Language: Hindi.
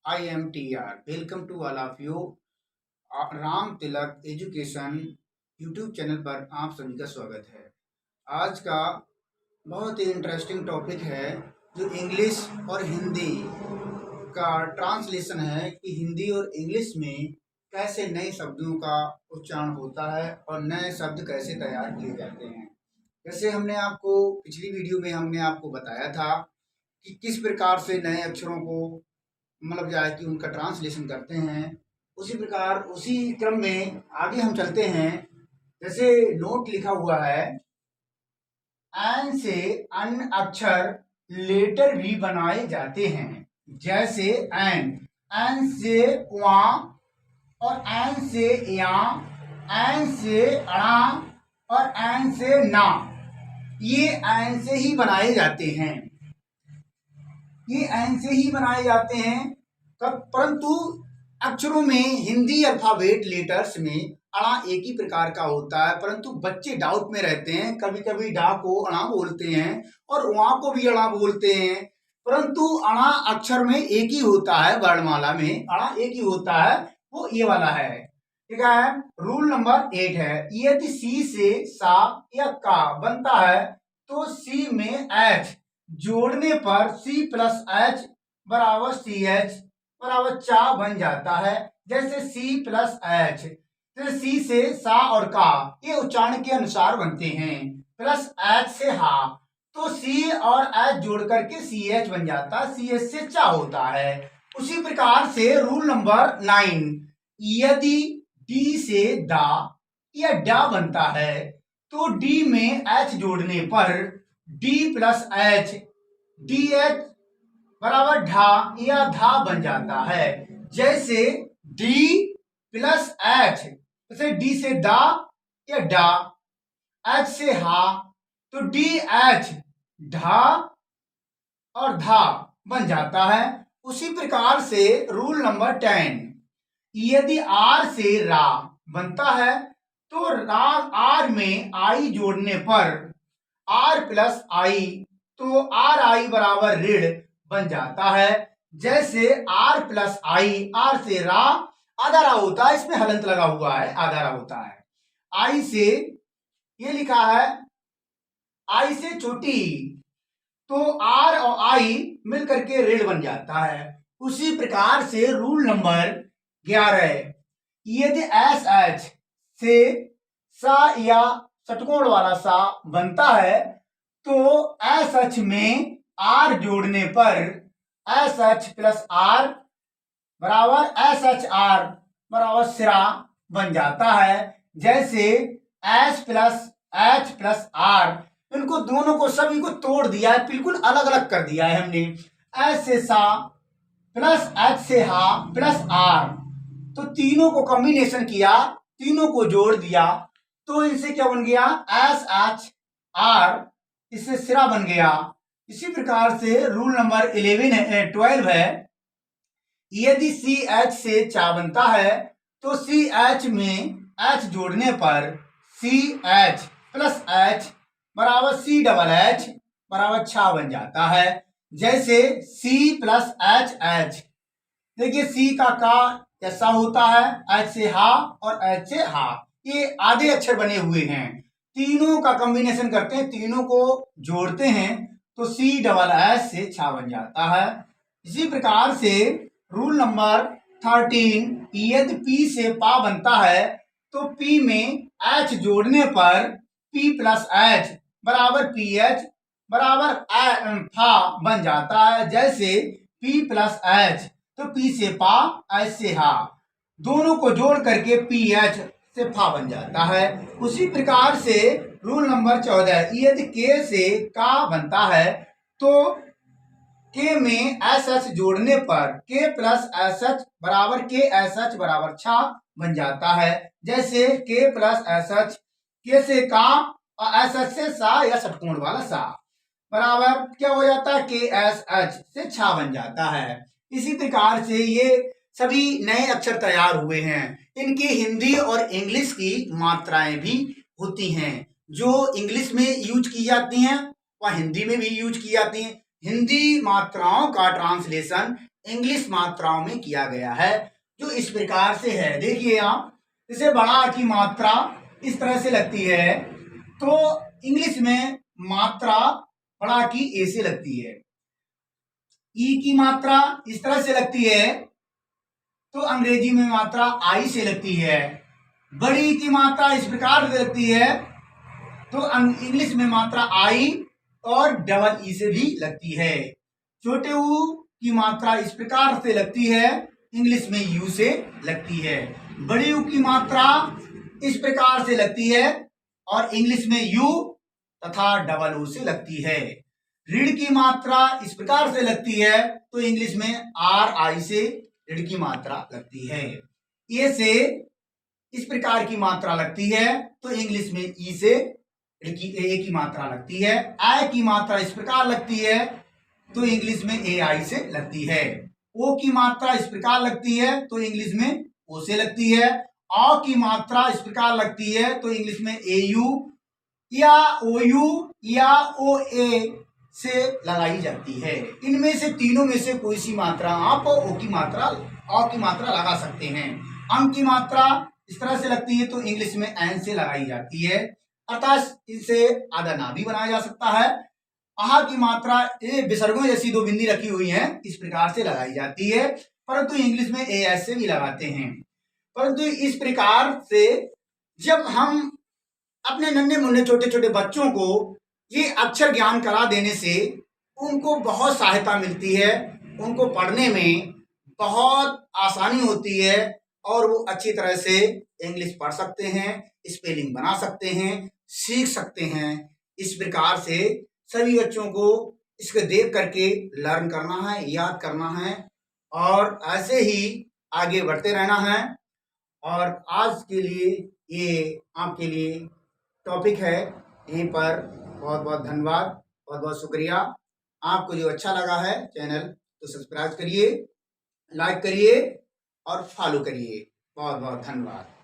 I am TR. Welcome to all of you. Ram Tilak education YouTube channel पर आप सभी का स्वागत है। आज का बहुत ही इंटरेस्टिंग टॉपिक है जो इंग्लिश और हिंदी का ट्रांसलेशन है कि हिंदी और इंग्लिश में कैसे नए शब्दों का उच्चारण होता है और नए शब्द कैसे तैयार किए जाते हैं। जैसे हमने आपको पिछली वीडियो में हमने आपको बताया था कि किस प्रकार से नए अक्षरों को मतलब जो है कि उनका ट्रांसलेशन करते हैं। उसी प्रकार उसी क्रम में आगे हम चलते हैं। जैसे नोट लिखा हुआ है, एन से अन्य अक्षर लेटर भी बनाए जाते हैं। जैसे एन, एन से वा और एन से या, एन से अणा और एन से ना, ये एन से ही बनाए जाते हैं। ये एन से ही बनाए जाते हैं। परंतु अक्षरों में हिंदी अल्फाबेट लेटर्स में अणा एक ही प्रकार का होता है, परंतु बच्चे डाउट में रहते हैं। कभी कभी डा को अणा बोलते हैं और वहां को भी अणा बोलते हैं, परंतु अणा अक्षर में एक ही होता है। वर्णमाला में अणा एक ही होता है, वो ये वाला है। ठीक है। रूल नंबर 8 है, यदि सी से सा या का बनता है तो सी में एच जोड़ने पर सी प्लस एच बराबर सी एच बराबर चा बन जाता है। जैसे सी प्लस एच, तो सी से सा और का ये उच्चारण के अनुसार बनते हैं। प्लस एच से हा, तो सी और एच जोड़ करके सी एच बन जाता है, सी एच से चा होता है। उसी प्रकार से रूल नंबर 9, यदि डी से दा या डा बनता है तो डी में एच जोड़ने पर D plus H D H बराबर ढा या धा बन जाता है। जैसे डी प्लस एच, जैसे डी से दा या डा, एच से हा, तो डी एच ढा और धा बन जाता है। उसी प्रकार से रूल नंबर 10, यदि आर से रा बनता है तो रा आर में आई जोड़ने पर आर प्लस आई, तो आर आई बराबर ऋण बन जाता है। जैसे आर प्लस आई, आर से रा आधा रा होता है, इसमें हलंत लगा हुआ है, आधा रा होता है। आई से ये लिखा है आई से छोटी, तो आर और आई मिलकर के ऋण बन जाता है। उसी प्रकार से रूल नंबर 11, यदि एस एच से सा या षटकोण वाला सा बनता है तो एस एच में आर जोड़ने पर एस एच प्लस आर बराबर एस एच आर बराबर सिरा बन जाता है। जैसे S plus H plus R, इनको दोनों को सभी को तोड़ दिया है, बिल्कुल अलग अलग कर दिया है हमने। एस से सा प्लस एच से हा प्लस आर, तो तीनों को कॉम्बिनेशन किया, तीनों को जोड़ दिया, तो इनसे क्या बन गया, एस एच आर, इससे सिरा बन गया। इसी प्रकार से रूल नंबर 12 है, यदि सी एच से चा बनता है तो सी एच में एच जोड़ने पर सी एच प्लस एच बराबर सी डबल एच बराबर छा बन जाता है। जैसे सी प्लस एच एच, देखिए सी का ऐसा होता है, एच से हा और एच से हा, ये आधे अक्षर बने हुए हैं। तीनों का कॉम्बिनेशन करते हैं, तीनों को जोड़ते हैं, तो सी डबल एच से छा बन जाता है। इसी प्रकार से रूल नंबर 13, यदि पी से पा बनता है तो पी में एच जोड़ने पर पी प्लस एच बराबर पी एच बराबर फा बन जाता है। जैसे पी प्लस एच, तो पी से पा एच से हा, दोनों को जोड़ करके पी एच से फा बन जाता है। उसी प्रकार से रूल नंबर 14, यदि के से का बनता है तो के में एस एच जोड़ने पर के प्लस एस एच बराबर के एस एच बराबर छा बन जाता है। जैसे के प्लस एस एच, के से का और एस एच से सा या षटकोण वाला सा बराबर क्या हो जाता है, के एस एच से छा बन जाता है। इसी प्रकार से ये सभी नए अक्षर तैयार हुए हैं। इनकी हिंदी और इंग्लिश की मात्राएं भी होती हैं, जो इंग्लिश में यूज की जाती हैं वह हिंदी में भी यूज की जाती हैं। हिंदी मात्राओं का ट्रांसलेशन इंग्लिश मात्राओं में किया गया है, जो इस प्रकार से है। देखिए आप, जैसे बड़ा की मात्रा इस तरह से लगती है तो इंग्लिश में मात्रा बड़ा की ए से लगती है। ई की मात्रा इस तरह से लगती है तो अंग्रेजी में मात्रा आई से लगती है। बड़ी की मात्रा इस प्रकार से लगती है तो इंग्लिश में मात्रा आई और डबल ई से भी लगती है। छोटे ऊ की मात्रा इस प्रकार से लगती है, इंग्लिश में यू से लगती है। बड़ी ऊ की मात्रा इस प्रकार से लगती है और इंग्लिश में यू तथा डबल ओ से लगती है। ऋण की मात्रा इस प्रकार से लगती है तो इंग्लिश में आर आई से ऋण की मात्रा लगती है। ए से इस प्रकार की मात्रा लगती है तो इंग्लिश में ई से ए की मात्रा लगती है। आई की मात्रा इस प्रकार लगती है तो इंग्लिश में ए आई से लगती है। ओ की मात्रा इस प्रकार लगती है तो इंग्लिश में ओ से लगती है। औ की मात्रा इस प्रकार लगती है तो इंग्लिश में ए यू या ओ यू या ओ ए से लगाई जाती है। इनमें से तीनों में से कोई सी मात्रा आप ओ की मात्रा लगा सकते हैं। अंक की मात्रा इस तरह से लगती है तो इंग्लिश में एन से लगाई जाती है, अर्थात इसे आधा ना भी बनाया जा सकता है। आहा की मात्रा ए विसर्गों जैसी दो बिंदी रखी हुई है इस प्रकार से लगाई जाती है, परंतु इंग्लिश में ए एस से भी लगाते हैं। परंतु इस प्रकार से जब हम अपने नन्हे मुन्ने छोटे छोटे बच्चों को ये अक्षर ज्ञान करा देने से उनको बहुत सहायता मिलती है, उनको पढ़ने में बहुत आसानी होती है और वो अच्छी तरह से इंग्लिश पढ़ सकते हैं, स्पेलिंग बना सकते हैं, सीख सकते हैं। इस प्रकार से सभी बच्चों को इसको देख करके लर्न करना है, याद करना है और ऐसे ही आगे बढ़ते रहना है। और आज के लिए ये आपके लिए टॉपिक है, यहीं पर बहुत बहुत धन्यवाद, बहुत बहुत शुक्रिया। आपको जो अच्छा लगा है चैनल तो सब्सक्राइब करिए, लाइक करिए और फॉलो करिए। बहुत बहुत धन्यवाद।